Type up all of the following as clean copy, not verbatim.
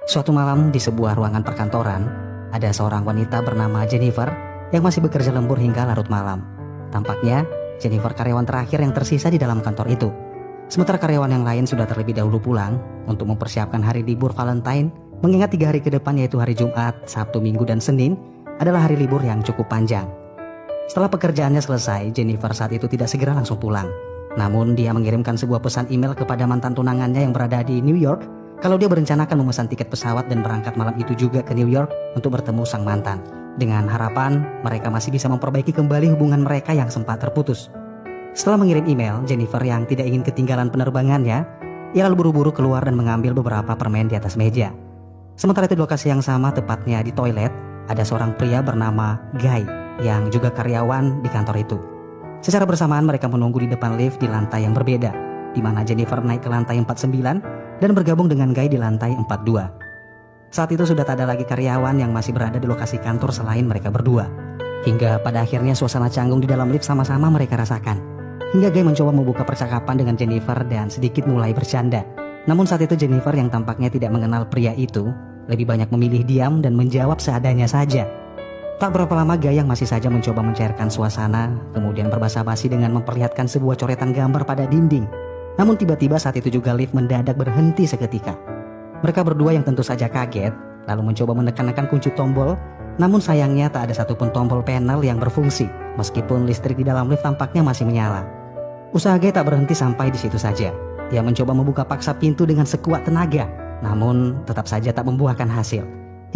Suatu malam di sebuah ruangan perkantoran, ada seorang wanita bernama Jennifer yang masih bekerja lembur hingga larut malam. Tampaknya Jennifer karyawan terakhir yang tersisa di dalam kantor itu. Sementara karyawan yang lain sudah terlebih dahulu pulang untuk mempersiapkan hari libur Valentine, mengingat 3 hari ke depan yaitu hari Jumat, Sabtu, Minggu, dan Senin adalah hari libur yang cukup panjang. Setelah pekerjaannya selesai, Jennifer saat itu tidak segera langsung pulang. Namun dia mengirimkan sebuah pesan email kepada mantan tunangannya yang berada di New York kalau dia berencanakan memesan tiket pesawat dan berangkat malam itu juga ke New York untuk bertemu sang mantan. Dengan harapan mereka masih bisa memperbaiki kembali hubungan mereka yang sempat terputus. Setelah mengirim email, Jennifer yang tidak ingin ketinggalan penerbangannya, ia lalu buru-buru keluar dan mengambil beberapa permen di atas meja. Sementara itu di lokasi yang sama, tepatnya di toilet, ada seorang pria bernama Guy yang juga karyawan di kantor itu. Secara bersamaan mereka menunggu di depan lift di lantai yang berbeda, di mana Jennifer naik ke lantai 49 dan bergabung dengan Guy di lantai 42. Saat itu sudah tak ada lagi karyawan yang masih berada di lokasi kantor selain mereka berdua. Hingga pada akhirnya suasana canggung di dalam lift sama-sama mereka rasakan. Hingga Guy mencoba membuka percakapan dengan Jennifer dan sedikit mulai bercanda. Namun saat itu Jennifer yang tampaknya tidak mengenal pria itu, lebih banyak memilih diam dan menjawab seadanya saja. Tak berapa lama Guy yang masih saja mencoba mencairkan suasana, kemudian berbasa-basi dengan memperlihatkan sebuah coretan gambar pada dinding. Namun tiba-tiba saat itu juga lift mendadak berhenti seketika. Mereka berdua yang tentu saja kaget, lalu mencoba menekan-nekan kunci tombol, namun sayangnya tak ada satupun tombol panel yang berfungsi, meskipun listrik di dalam lift tampaknya masih menyala. Usaha Guy tak berhenti sampai di situ saja. Dia mencoba membuka paksa pintu dengan sekuat tenaga, namun tetap saja tak membuahkan hasil.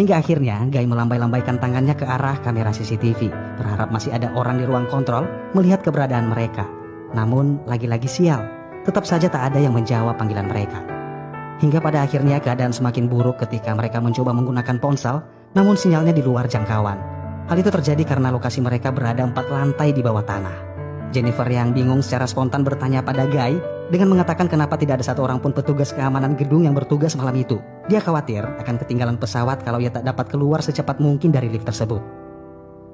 Hingga akhirnya Guy melambai-lambaikan tangannya ke arah kamera CCTV, berharap masih ada orang di ruang kontrol melihat keberadaan mereka. Namun lagi-lagi sial, tetap saja tak ada yang menjawab panggilan mereka. Hingga pada akhirnya keadaan semakin buruk ketika mereka mencoba menggunakan ponsel, namun sinyalnya di luar jangkauan. Hal itu terjadi karena lokasi mereka berada 4 lantai di bawah tanah. Jennifer yang bingung secara spontan bertanya pada Guy dengan mengatakan kenapa tidak ada satu orang pun petugas keamanan gedung yang bertugas malam itu. Dia khawatir akan ketinggalan pesawat kalau ia tak dapat keluar secepat mungkin dari lift tersebut.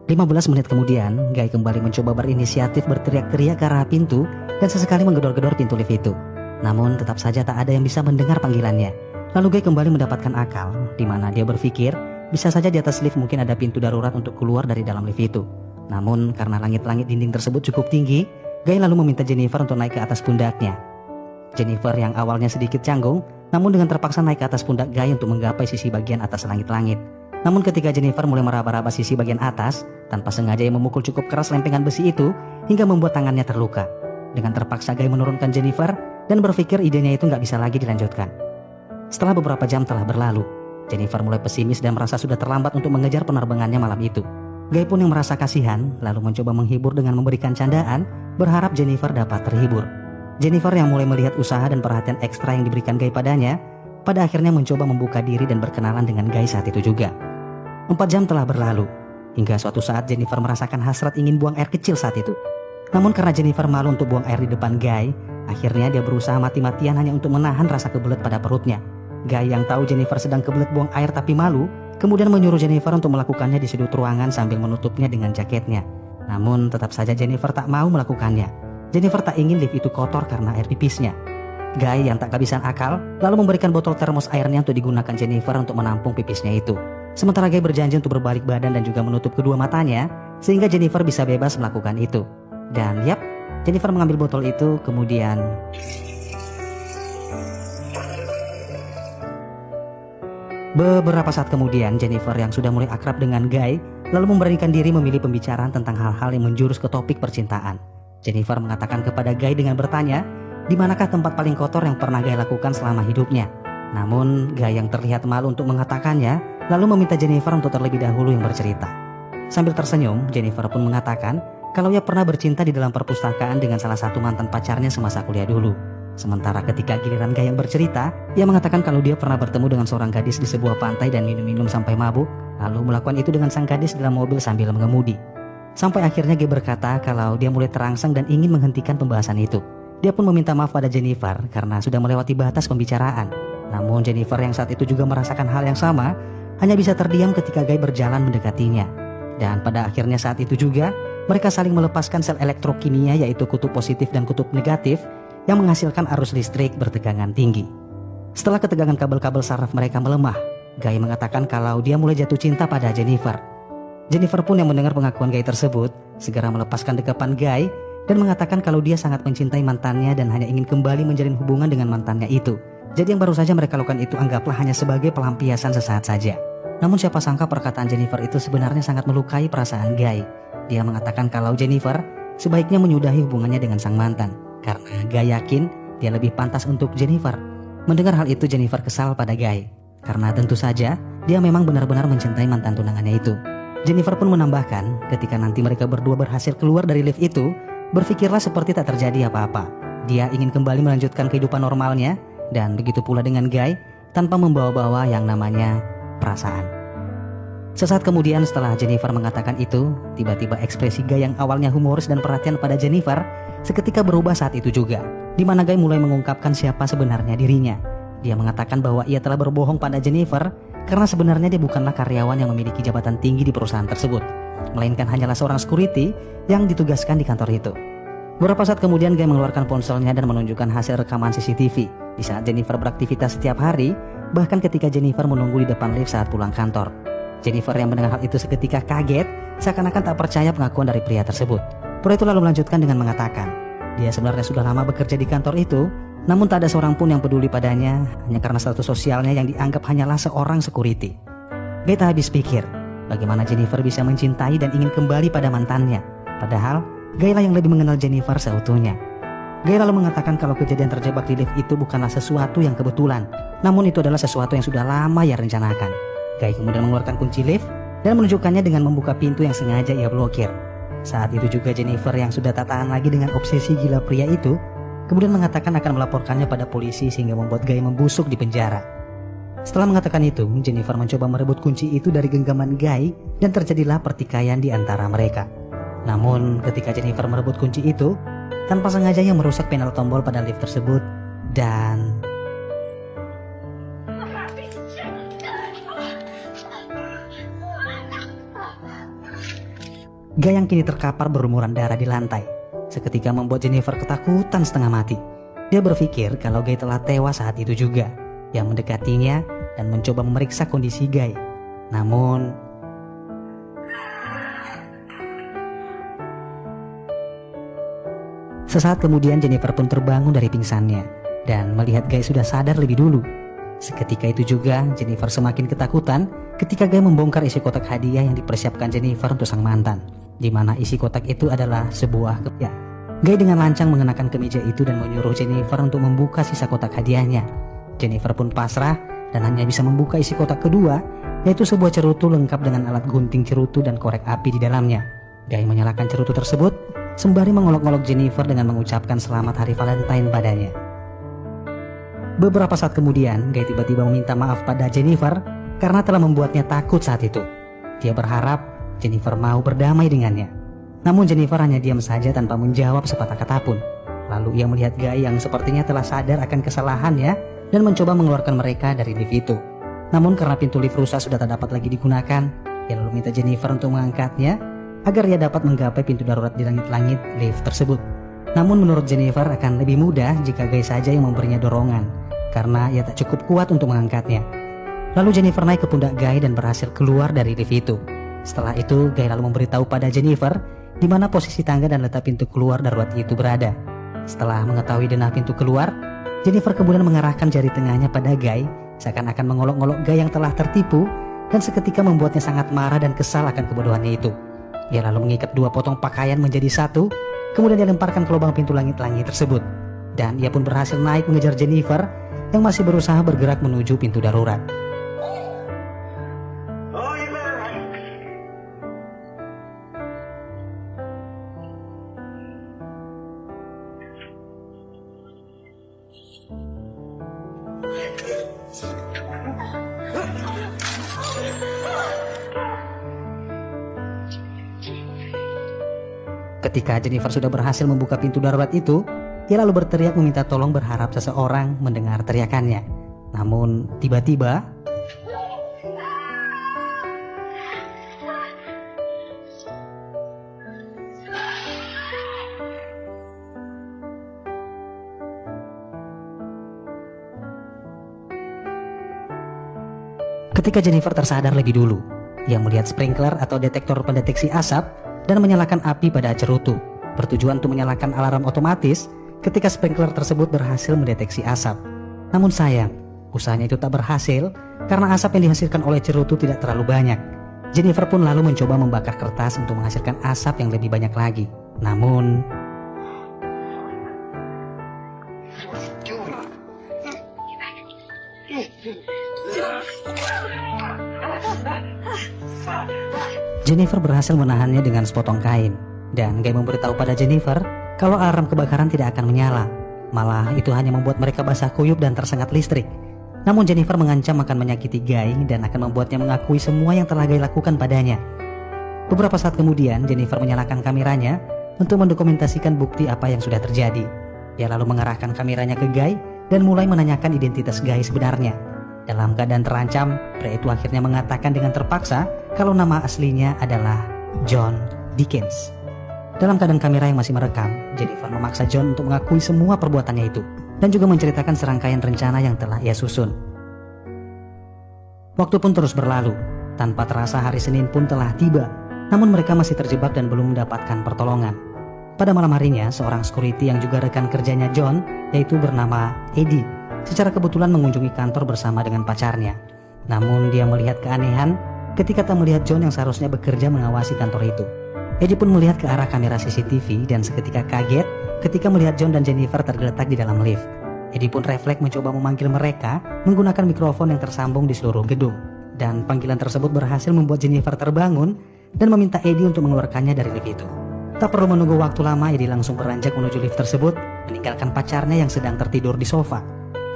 15 menit kemudian, Guy kembali mencoba berinisiatif berteriak-teriak ke arah pintu dan sesekali menggedor-gedor pintu lift itu. Namun tetap saja tak ada yang bisa mendengar panggilannya. Lalu Guy kembali mendapatkan akal, di mana dia berpikir bisa saja di atas lift mungkin ada pintu darurat untuk keluar dari dalam lift itu. Namun karena langit-langit dinding tersebut cukup tinggi, Guy lalu meminta Jennifer untuk naik ke atas pundaknya. Jennifer yang awalnya sedikit canggung, namun dengan terpaksa naik ke atas pundak Guy untuk menggapai sisi bagian atas langit-langit. Namun ketika Jennifer mulai meraba-raba sisi bagian atas, tanpa sengaja ia memukul cukup keras lempengan besi itu hingga membuat tangannya terluka. Dengan terpaksa Guy menurunkan Jennifer dan berpikir idenya itu nggak bisa lagi dilanjutkan. Setelah beberapa jam telah berlalu, Jennifer mulai pesimis dan merasa sudah terlambat untuk mengejar penerbangannya malam itu. Guy pun yang merasa kasihan lalu mencoba menghibur dengan memberikan candaan, berharap Jennifer dapat terhibur. Jennifer yang mulai melihat usaha dan perhatian ekstra yang diberikan Guy padanya, pada akhirnya mencoba membuka diri dan berkenalan dengan Guy saat itu juga. 4 jam telah berlalu, hingga suatu saat Jennifer merasakan hasrat ingin buang air kecil saat itu. Namun karena Jennifer malu untuk buang air di depan Guy, akhirnya dia berusaha mati-matian hanya untuk menahan rasa kebelet pada perutnya. Guy yang tahu Jennifer sedang kebelet buang air tapi malu, kemudian menyuruh Jennifer untuk melakukannya di sudut ruangan sambil menutupnya dengan jaketnya. Namun tetap saja Jennifer tak mau melakukannya. Jennifer tak ingin lift itu kotor karena air pipisnya. Guy yang tak kehabisan akal lalu memberikan botol termos airnya untuk digunakan Jennifer untuk menampung pipisnya itu. Sementara Guy berjanji untuk berbalik badan dan juga menutup kedua matanya sehingga Jennifer bisa bebas melakukan itu. Dan yap, Jennifer mengambil botol itu kemudian beberapa saat kemudian Jennifer yang sudah mulai akrab dengan Guy lalu memberanikan diri memilih pembicaraan tentang hal-hal yang menjurus ke topik percintaan. Jennifer mengatakan kepada Guy dengan bertanya, di manakah tempat paling kotor yang pernah Guy lakukan selama hidupnya. Namun Guy yang terlihat malu untuk mengatakannya lalu meminta Jennifer untuk terlebih dahulu yang bercerita. Sambil tersenyum, Jennifer pun mengatakan kalau ia pernah bercinta di dalam perpustakaan dengan salah satu mantan pacarnya semasa kuliah dulu. Sementara ketika giliran Guy yang bercerita, ia mengatakan kalau dia pernah bertemu dengan seorang gadis di sebuah pantai dan minum-minum sampai mabuk, lalu melakukan itu dengan sang gadis dalam mobil sambil mengemudi. Sampai akhirnya Guy berkata kalau dia mulai terangsang dan ingin menghentikan pembahasan itu. Dia pun meminta maaf pada Jennifer karena sudah melewati batas pembicaraan. Namun Jennifer yang saat itu juga merasakan hal yang sama, hanya bisa terdiam ketika Guy berjalan mendekatinya. Dan pada akhirnya saat itu juga, mereka saling melepaskan sel elektrokimia yaitu kutub positif dan kutub negatif yang menghasilkan arus listrik bertegangan tinggi. Setelah ketegangan kabel-kabel saraf mereka melemah, Guy mengatakan kalau dia mulai jatuh cinta pada Jennifer. Jennifer pun yang mendengar pengakuan Guy tersebut segera melepaskan dekapan Guy dan mengatakan kalau dia sangat mencintai mantannya dan hanya ingin kembali menjalin hubungan dengan mantannya itu. Jadi yang baru saja mereka lakukan itu anggaplah hanya sebagai pelampiasan sesaat saja. Namun siapa sangka perkataan Jennifer itu sebenarnya sangat melukai perasaan Guy. Dia mengatakan kalau Jennifer sebaiknya menyudahi hubungannya dengan sang mantan karena Guy yakin dia lebih pantas untuk Jennifer. Mendengar hal itu Jennifer kesal pada Guy karena tentu saja dia memang benar-benar mencintai mantan tunangannya itu. Jennifer pun menambahkan ketika nanti mereka berdua berhasil keluar dari lift itu, berpikirlah seperti tak terjadi apa-apa. Dia ingin kembali melanjutkan kehidupan normalnya dan begitu pula dengan Guy tanpa membawa-bawa yang namanya perasaan. Sesaat kemudian setelah Jennifer mengatakan itu, tiba-tiba ekspresi Guy yang awalnya humoris dan perhatian pada Jennifer seketika berubah saat itu juga, di mana Guy mulai mengungkapkan siapa sebenarnya dirinya. Dia mengatakan bahwa ia telah berbohong pada Jennifer karena sebenarnya dia bukanlah karyawan yang memiliki jabatan tinggi di perusahaan tersebut, melainkan hanyalah seorang security yang ditugaskan di kantor itu. Beberapa saat kemudian Guy mengeluarkan ponselnya dan menunjukkan hasil rekaman CCTV di saat Jennifer beraktivitas setiap hari, bahkan ketika Jennifer menunggu di depan lift saat pulang kantor. Jennifer yang mendengar hal itu seketika kaget, seakan-akan tak percaya pengakuan dari pria tersebut. Pria itu lalu melanjutkan dengan mengatakan, dia sebenarnya sudah lama bekerja di kantor itu, namun tak ada seorang pun yang peduli padanya hanya karena status sosialnya yang dianggap hanyalah seorang security. Guy tak habis pikir, bagaimana Jennifer bisa mencintai dan ingin kembali pada mantannya, padahal Guy lah yang lebih mengenal Jennifer seutuhnya. Guy lalu mengatakan kalau kejadian terjebak di lift itu bukanlah sesuatu yang kebetulan, namun itu adalah sesuatu yang sudah lama ia rencanakan. Guy kemudian mengeluarkan kunci lift dan menunjukkannya dengan membuka pintu yang sengaja ia blokir. Saat itu juga Jennifer yang sudah tak tahan lagi dengan obsesi gila pria itu, kemudian mengatakan akan melaporkannya pada polisi sehingga membuat Guy membusuk di penjara. Setelah mengatakan itu, Jennifer mencoba merebut kunci itu dari genggaman Guy dan terjadilah pertikaian di antara mereka. Namun ketika Jennifer merebut kunci itu, tanpa sengaja ia merusak panel tombol pada lift tersebut dan Guy yang kini terkapar berlumuran darah di lantai, seketika membuat Jennifer ketakutan setengah mati. Dia berpikir kalau Guy telah tewas saat itu juga. Yang mendekatinya dan mencoba memeriksa kondisi Guy. Namun sesaat kemudian Jennifer pun terbangun dari pingsannya dan melihat Guy sudah sadar lebih dulu. Seketika itu juga Jennifer semakin ketakutan ketika Guy membongkar isi kotak hadiah yang dipersiapkan Jennifer untuk sang mantan, di mana isi kotak itu adalah sebuah kemeja. Guy dengan lancang mengenakan kemeja itu dan menyuruh Jennifer untuk membuka sisa kotak hadiahnya. Jennifer pun pasrah dan hanya bisa membuka isi kotak kedua, yaitu sebuah cerutu lengkap dengan alat gunting cerutu dan korek api di dalamnya. Guy menyalakan cerutu tersebut sembari mengolok-olok Jennifer dengan mengucapkan selamat hari Valentine padanya. Beberapa saat kemudian, Guy tiba-tiba meminta maaf pada Jennifer karena telah membuatnya takut saat itu. Dia berharap Jennifer mau berdamai dengannya. Namun Jennifer hanya diam saja tanpa menjawab sepatah kata pun. Lalu ia melihat Guy yang sepertinya telah sadar akan kesalahannya dan mencoba mengeluarkan mereka dari lift itu. Namun karena pintu lift rusak sudah tak dapat lagi digunakan, ia lalu minta Jennifer untuk mengangkatnya agar ia dapat menggapai pintu darurat di langit-langit lift tersebut. Namun menurut Jennifer akan lebih mudah jika Guy saja yang memberinya dorongan, karena ia tak cukup kuat untuk mengangkatnya. Lalu Jennifer naik ke pundak Guy dan berhasil keluar dari lift itu. Setelah itu Guy lalu memberitahu pada Jennifer di mana posisi tangga dan letak pintu keluar darurat itu berada. Setelah mengetahui denah pintu keluar, Jennifer kemudian mengarahkan jari tengahnya pada Guy, seakan-akan mengolok-olok Guy yang telah tertipu, dan seketika membuatnya sangat marah dan kesal akan kebodohannya itu. Ia lalu mengikat dua potong pakaian menjadi satu, kemudian dia lemparkan ke lubang pintu langit-langit tersebut. Dan ia pun berhasil naik mengejar Jennifer yang masih berusaha bergerak menuju pintu darurat. Ketika Jennifer sudah berhasil membuka pintu darurat itu, ia lalu berteriak meminta tolong berharap seseorang mendengar teriakannya. Namun tiba-tiba Ketika Jennifer tersadar lebih dulu, ia melihat sprinkler atau detektor pendeteksi asap dan menyalakan api pada cerutu, bertujuan untuk menyalakan alarm otomatis ketika sprinkler tersebut berhasil mendeteksi asap. Namun sayang, usahanya itu tak berhasil karena asap yang dihasilkan oleh cerutu tidak terlalu banyak. Jennifer pun lalu mencoba membakar kertas untuk menghasilkan asap yang lebih banyak lagi. Namun, Jennifer berhasil menahannya dengan sepotong kain, dan Guy memberitahu pada Jennifer kalau alarm kebakaran tidak akan menyala. Malah itu hanya membuat mereka basah kuyup dan tersengat listrik. Namun Jennifer mengancam akan menyakiti Guy dan akan membuatnya mengakui semua yang telah Guy lakukan padanya. Beberapa saat kemudian Jennifer menyalakan kameranya untuk mendokumentasikan bukti apa yang sudah terjadi. Dia lalu mengarahkan kameranya ke Guy dan mulai menanyakan identitas Guy sebenarnya. Dalam keadaan terancam, pria itu akhirnya mengatakan dengan terpaksa kalau nama aslinya adalah John Dickens. Dalam keadaan kamera yang masih merekam, Jennifer memaksa John untuk mengakui semua perbuatannya itu dan juga menceritakan serangkaian rencana yang telah ia susun. Waktu pun terus berlalu, tanpa terasa hari Senin pun telah tiba, namun mereka masih terjebak dan belum mendapatkan pertolongan. Pada malam harinya, seorang security yang juga rekan kerjanya John, yaitu bernama Eddie, secara kebetulan mengunjungi kantor bersama dengan pacarnya. Namun dia melihat keanehan ketika tak melihat John yang seharusnya bekerja mengawasi kantor itu. Eddie pun melihat ke arah kamera CCTV dan seketika kaget ketika melihat John dan Jennifer tergeletak di dalam lift. Eddie pun refleks mencoba memanggil mereka menggunakan mikrofon yang tersambung di seluruh gedung. Dan panggilan tersebut berhasil membuat Jennifer terbangun dan meminta Eddie untuk mengeluarkannya dari lift itu. Tak perlu menunggu waktu lama, Eddie langsung beranjak menuju lift tersebut, meninggalkan pacarnya yang sedang tertidur di sofa.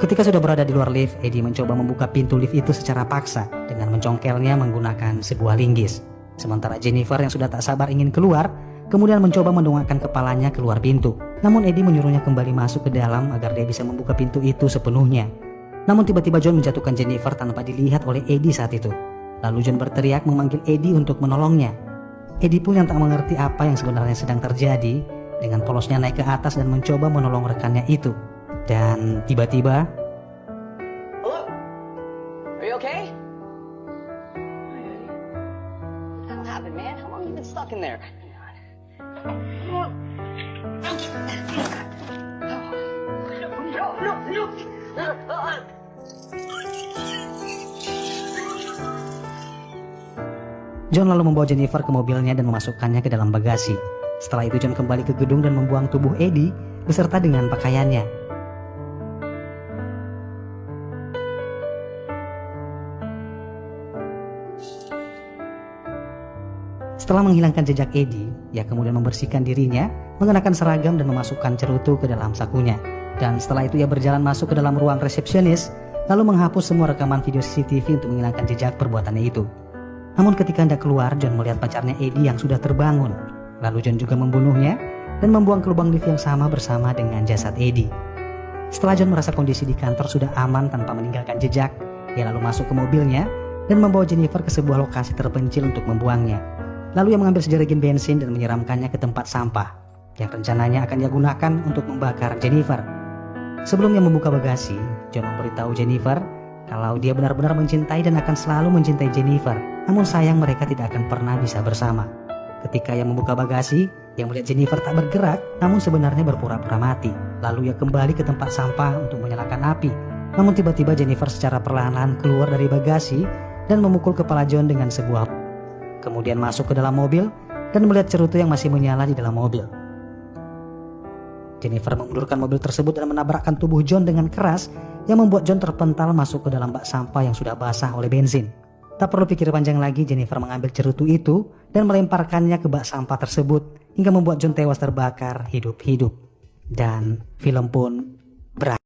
Ketika sudah berada di luar lift, Eddie mencoba membuka pintu lift itu secara paksa dengan mencongkelnya menggunakan sebuah linggis. Sementara Jennifer yang sudah tak sabar ingin keluar, kemudian mencoba mendongakkan kepalanya keluar pintu. Namun Eddie menyuruhnya kembali masuk ke dalam agar dia bisa membuka pintu itu sepenuhnya. Namun tiba-tiba John menjatuhkan Jennifer tanpa dilihat oleh Eddie saat itu. Lalu John berteriak memanggil Eddie untuk menolongnya. Eddie pun yang tak mengerti apa yang sebenarnya sedang terjadi, dengan polosnya naik ke atas dan mencoba menolong rekannya itu. Dan tiba-tiba, Hello? Are you okay? What happened, man? How long have you been stuck in there? John lalu membawa Jennifer ke mobilnya dan memasukkannya ke dalam bagasi. Setelah itu John kembali ke gedung dan membuang tubuh Eddie beserta dengan pakaiannya. Setelah menghilangkan jejak Eddie, ia kemudian membersihkan dirinya, mengenakan seragam dan memasukkan cerutu ke dalam sakunya. Dan setelah itu ia berjalan masuk ke dalam ruang resepsionis, lalu menghapus semua rekaman video CCTV untuk menghilangkan jejak perbuatannya itu. Namun ketika hendak keluar, John melihat pacarnya Eddie yang sudah terbangun. Lalu John juga membunuhnya dan membuang ke lubang lift yang sama bersama dengan jasad Eddie. Setelah John merasa kondisi di kantor sudah aman tanpa meninggalkan jejak, ia lalu masuk ke mobilnya dan membawa Jennifer ke sebuah lokasi terpencil untuk membuangnya. Lalu ia mengambil sejerigen bensin dan menyiramkannya ke tempat sampah yang rencananya akan dia gunakan untuk membakar Jennifer. Sebelum ia membuka bagasi, John memberitahu Jennifer kalau dia benar-benar mencintai dan akan selalu mencintai Jennifer. Namun sayang mereka tidak akan pernah bisa bersama. Ketika ia membuka bagasi, ia melihat Jennifer tak bergerak namun sebenarnya berpura-pura mati. Lalu ia kembali ke tempat sampah untuk menyalakan api. Namun tiba-tiba Jennifer secara perlahan-lahan keluar dari bagasi dan memukul kepala John dengan sebuah, kemudian masuk ke dalam mobil dan melihat cerutu yang masih menyala di dalam mobil. Jennifer memundurkan mobil tersebut dan menabrakkan tubuh John dengan keras yang membuat John terpental masuk ke dalam bak sampah yang sudah basah oleh bensin. Tak perlu pikir panjang lagi, Jennifer mengambil cerutu itu dan melemparkannya ke bak sampah tersebut hingga membuat John tewas terbakar hidup-hidup. Dan film pun berakhir.